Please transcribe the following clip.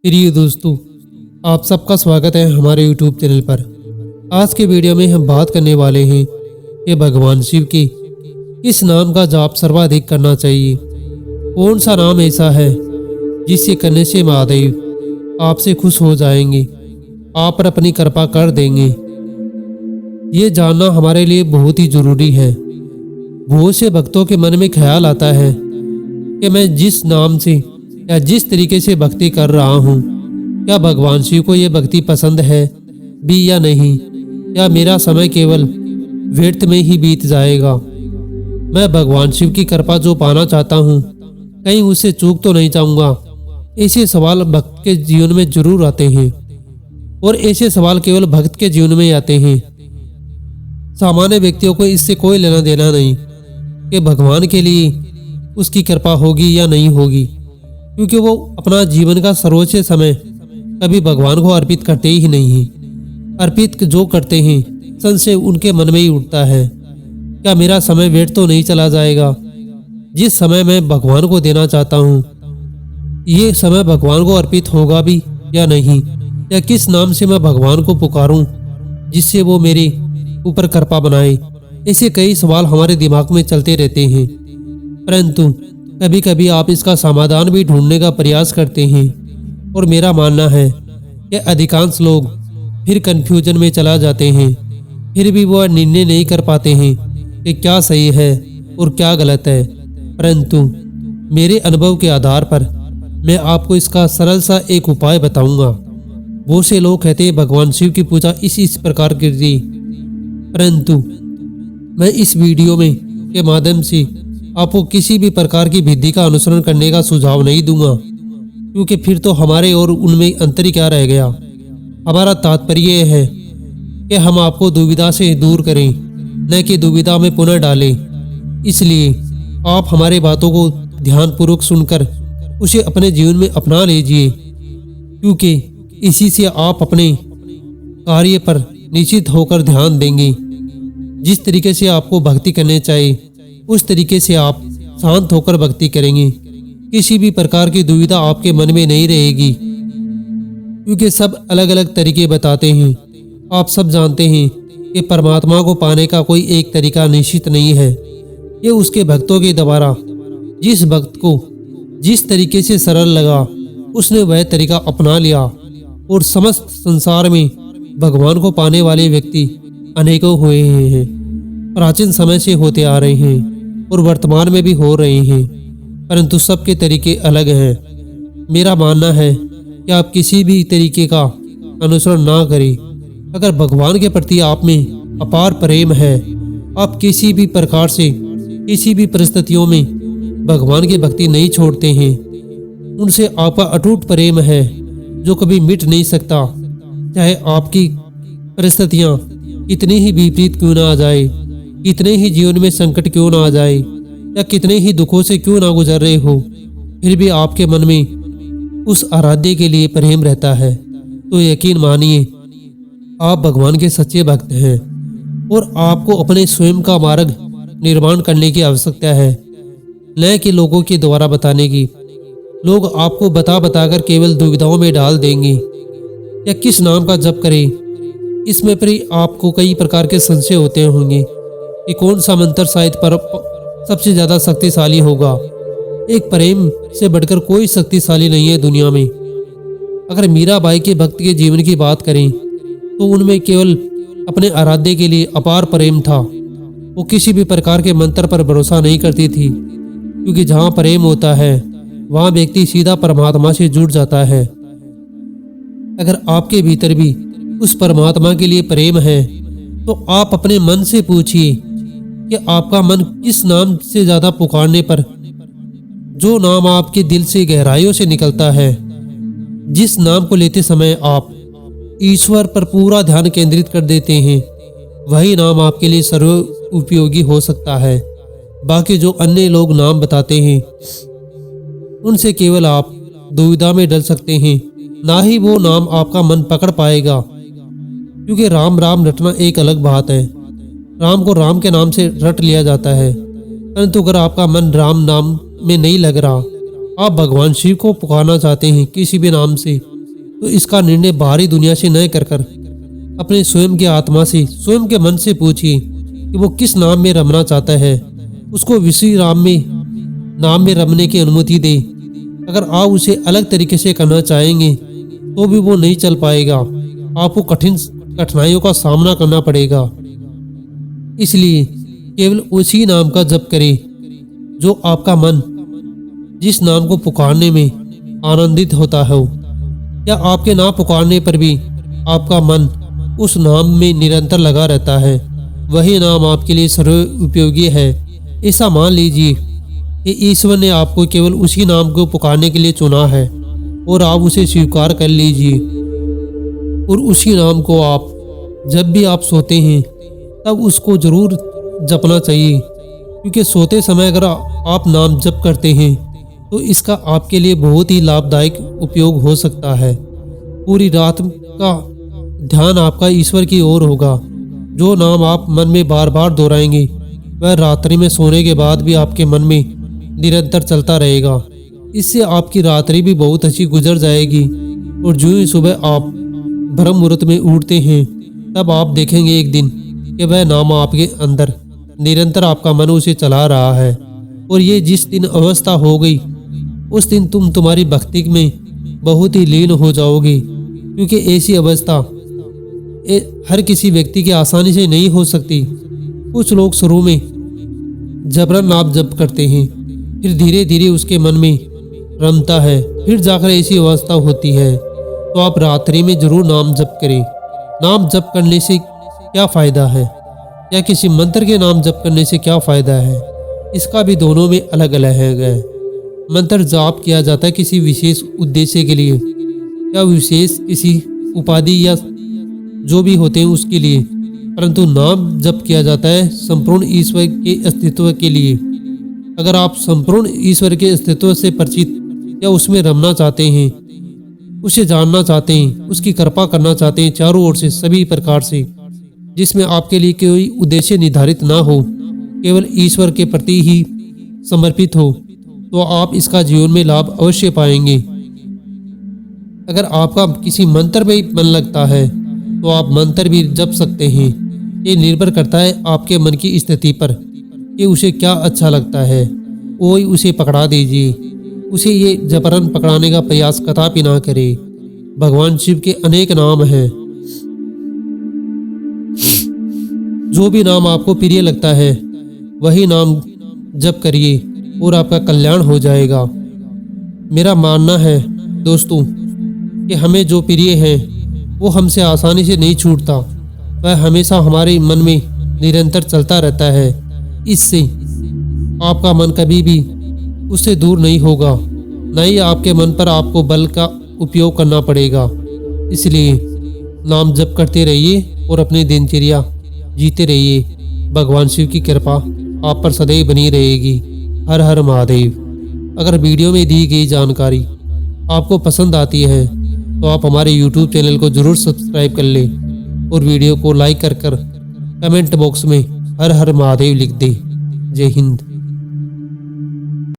प्रिय दोस्तों, आप सबका स्वागत है हमारे YouTube चैनल पर। आज के वीडियो में हम बात करने वाले हैं कि भगवान शिव की किस नाम का जाप सर्वाधिक करना चाहिए। कौन सा नाम ऐसा है जिसे करने से महादेव आपसे खुश हो जाएंगे, आप पर अपनी कृपा कर देंगे। ये जानना हमारे लिए बहुत ही जरूरी है। बहुत से भक्तों के मन में ख्याल आता है कि मैं जिस नाम से या जिस तरीके से भक्ति कर रहा हूँ, क्या भगवान शिव को ये भक्ति पसंद है भी या नहीं, या मेरा समय केवल व्यर्थ में ही बीत जाएगा। मैं भगवान शिव की कृपा जो पाना चाहता हूँ, कहीं उससे चूक तो नहीं जाऊंगा। ऐसे सवाल भक्त के जीवन में जरूर आते हैं, और ऐसे सवाल केवल भक्त के जीवन में आते हैं। सामान्य व्यक्तियों को इससे कोई लेना देना नहीं कि भगवान के लिए उसकी कृपा होगी या नहीं होगी, क्योंकि वो अपना जीवन का सर्वोच्च समय कभी भगवान को अर्पित करते ही नहीं हैं। अर्पित जो करते हैं, संशय उनके मन में ही उठता है, क्या मेरा समय व्यर्थ तो नहीं चला जाएगा। जिस समय मैं भगवान को देना चाहता हूँ, ये समय भगवान को अर्पित होगा भी या नहीं, या किस नाम से मैं भगवान को पुकारूं जिससे वो मेरे ऊपर कृपा बनाए। ऐसे कई सवाल हमारे दिमाग में चलते रहते हैं, परंतु कभी कभी आप इसका समाधान भी ढूंढने का प्रयास करते हैं। और मेरा मानना है कि अधिकांश लोग फिर कंफ्यूजन में चला जाते हैं, फिर भी वो निर्णय नहीं कर पाते हैं कि क्या सही है और क्या गलत है। परंतु मेरे अनुभव के आधार पर मैं आपको इसका सरल सा एक उपाय बताऊंगा। बहुत से लोग कहते हैं भगवान शिव की पूजा इस प्रकार कीजिए, परंतु मैं इस वीडियो में के माध्यम से आपको किसी भी प्रकार की विधि का अनुसरण करने का सुझाव नहीं दूंगा, क्योंकि फिर तो हमारे और उनमें अंतर ही क्या रह गया। हमारा तात्पर्य यह है कि हम आपको दुविधा से दूर करें, न कि दुविधा में पुनः डालें। इसलिए आप हमारे बातों को ध्यानपूर्वक सुनकर उसे अपने जीवन में अपना लीजिए, क्योंकि इसी से आप अपने कार्य पर निश्चित होकर ध्यान देंगे। जिस तरीके से आपको भक्ति करनी चाहिए, उस तरीके से आप शांत होकर भक्ति करेंगे। किसी भी प्रकार की दुविधा आपके मन में नहीं रहेगी, क्योंकि सब अलग अलग तरीके बताते हैं। आप सब जानते हैं कि परमात्मा को पाने का कोई एक तरीका निश्चित नहीं है। ये उसके भक्तों के द्वारा जिस भक्त को जिस तरीके से सरल लगा, उसने वह तरीका अपना लिया, और समस्त संसार में भगवान को पाने वाले व्यक्ति अनेकों हुए हैं। प्राचीन समय से होते आ रहे हैं और वर्तमान में भी हो रहे हैं, परंतु सबके तरीके अलग हैं। मेरा मानना है कि आप किसी भी तरीके का अनुसरण ना करें। अगर भगवान के प्रति आप में अपार प्रेम है, आप किसी भी प्रकार से किसी भी परिस्थितियों में भगवान की भक्ति नहीं छोड़ते हैं, उनसे आपका अटूट प्रेम है जो कभी मिट नहीं सकता। चाहे आपकी परिस्थितियां कितनी ही विपरीत क्यों ना आ जाए, कितने ही जीवन में संकट क्यों ना आ जाए, या कितने ही दुखों से क्यों ना गुजर रहे हो, फिर भी आपके मन में उस आराध्य के लिए प्रेम रहता है, तो यकीन मानिए आप भगवान के सच्चे भक्त हैं। और आपको अपने स्वयं का मार्ग निर्माण करने की आवश्यकता है, न कि लोगों के द्वारा बताने की। लोग आपको बता बताकर केवल दुविधाओं में डाल देंगे, या किस नाम का जप करें, इसमें पर आपको कई प्रकार के संशय होते होंगे कि कौन सा मंत्र शायद पर सबसे ज्यादा शक्तिशाली होगा। एक प्रेम से बढ़कर कोई शक्तिशाली नहीं है दुनिया में। अगर मीराबाई के भक्त के जीवन की बात करें, तो उनमें केवल अपने आराध्य के लिए अपार प्रेम था। वो किसी भी प्रकार के मंत्र पर भरोसा नहीं करती थी, क्योंकि जहाँ प्रेम होता है वहाँ व्यक्ति सीधा परमात्मा से जुड़ जाता है। अगर आपके भीतर भी उस परमात्मा के लिए प्रेम है, तो आप अपने मन से पूछिए कि आपका मन किस नाम से ज्यादा पुकारने पर, जो नाम आपके दिल से गहराइयों से निकलता है, जिस नाम को लेते समय आप ईश्वर पर पूरा ध्यान केंद्रित कर देते हैं, वही नाम आपके लिए सर्व उपयोगी हो सकता है। बाकी जो अन्य लोग नाम बताते हैं, उनसे केवल आप दुविधा में डल सकते हैं, ना ही वो नाम आपका मन पकड़ पाएगा। क्योंकि राम राम रटना एक अलग बात है। राम को राम के नाम से रट लिया जाता है, परंतु अगर आपका मन राम नाम में नहीं लग रहा, आप भगवान शिव को पुकारना चाहते हैं किसी भी नाम से, तो इसका निर्णय बाहरी दुनिया से न कर अपने स्वयं की आत्मा से, स्वयं के मन से पूछिए कि वो किस नाम में रमना चाहता है। उसको विश्व नाम में रमने की अनुमति दे। अगर आप उसे अलग तरीके से करना चाहेंगे तो भी वो नहीं चल पाएगा, आपको कठिनाइयों का सामना करना पड़ेगा। इसलिए केवल उसी नाम का जप करें जो आपका मन जिस नाम को पुकारने में आनंदित होता हो, या आपके नाम पुकारने पर भी आपका मन उस नाम में निरंतर लगा रहता है, वही नाम आपके लिए सर्वोपयोगी है। ऐसा मान लीजिए कि ईश्वर ने आपको केवल उसी नाम को पुकारने के लिए चुना है और आप उसे स्वीकार कर लीजिए। और उसी नाम को आप जब भी आप सोते हैं तब उसको जरूर जपना चाहिए, क्योंकि सोते समय अगर आप नाम जप करते हैं तो इसका आपके लिए बहुत ही लाभदायक उपयोग हो सकता है। पूरी रात का ध्यान आपका ईश्वर की ओर होगा। जो नाम आप मन में बार बार दोहराएंगे वह रात्रि में सोने के बाद भी आपके मन में निरंतर चलता रहेगा। इससे आपकी रात्रि भी बहुत अच्छी गुजर जाएगी। और जो ही सुबह आप ब्रह्म मुहूर्त में उठते हैं तब आप देखेंगे एक दिन कि वह नाम आपके अंदर निरंतर आपका मन उसे चला रहा है। और ये जिस दिन अवस्था हो गई उस दिन तुम्हारी भक्ति में बहुत ही लीन हो जाओगे, क्योंकि ऐसी अवस्था हर किसी व्यक्ति की आसानी से नहीं हो सकती। कुछ लोग शुरू में जबरन नाम जप करते हैं, फिर धीरे धीरे उसके मन में रमता है, फिर जाकर ऐसी अवस्था होती है। तो आप रात्रि में जरूर नाम जप करें। नाम जप करने से क्या फ़ायदा है, या किसी मंत्र के नाम जप करने से क्या फ़ायदा है, इसका भी दोनों में अलग अलग है। मंत्र जाप किया जाता है किसी विशेष उद्देश्य के लिए, या विशेष किसी उपाधि या जो भी होते हैं उसके लिए, परंतु नाम जप किया जाता है संपूर्ण ईश्वर के अस्तित्व के लिए। अगर आप संपूर्ण ईश्वर के अस्तित्व से परिचित या उसमें रमना चाहते हैं, उसे जानना चाहते हैं, उसकी कृपा करना चाहते हैं चारों ओर से सभी प्रकार से, जिसमें आपके लिए कोई उद्देश्य निर्धारित ना हो, केवल ईश्वर के प्रति ही समर्पित हो, तो आप इसका जीवन में लाभ अवश्य पाएंगे। अगर आपका किसी मंत्र में मन लगता है तो आप मंत्र भी जप सकते हैं। ये निर्भर करता है आपके मन की स्थिति पर कि उसे क्या अच्छा लगता है, वही उसे पकड़ा दीजिए। उसे ये जबरन पकड़ाने का प्रयास कदापि ना करे। भगवान शिव के अनेक नाम हैं। जो भी नाम आपको प्रिय लगता है वही नाम जप करिए और आपका कल्याण हो जाएगा। मेरा मानना है दोस्तों कि हमें जो प्रिय है वो हमसे आसानी से नहीं छूटता, वह हमेशा हमारे मन में निरंतर चलता रहता है। इससे आपका मन कभी भी उससे दूर नहीं होगा, न ही आपके मन पर आपको बल का उपयोग करना पड़ेगा। इसलिए नाम जप करते रहिए और अपनी दिनचर्या जीते रहिए। भगवान शिव की कृपा आप पर सदैव बनी रहेगी। हर हर महादेव। अगर वीडियो में दी गई जानकारी आपको पसंद आती है तो आप हमारे YouTube चैनल को जरूर सब्सक्राइब कर लें और वीडियो को लाइक कर कमेंट बॉक्स में हर हर महादेव लिख दें। जय हिंद।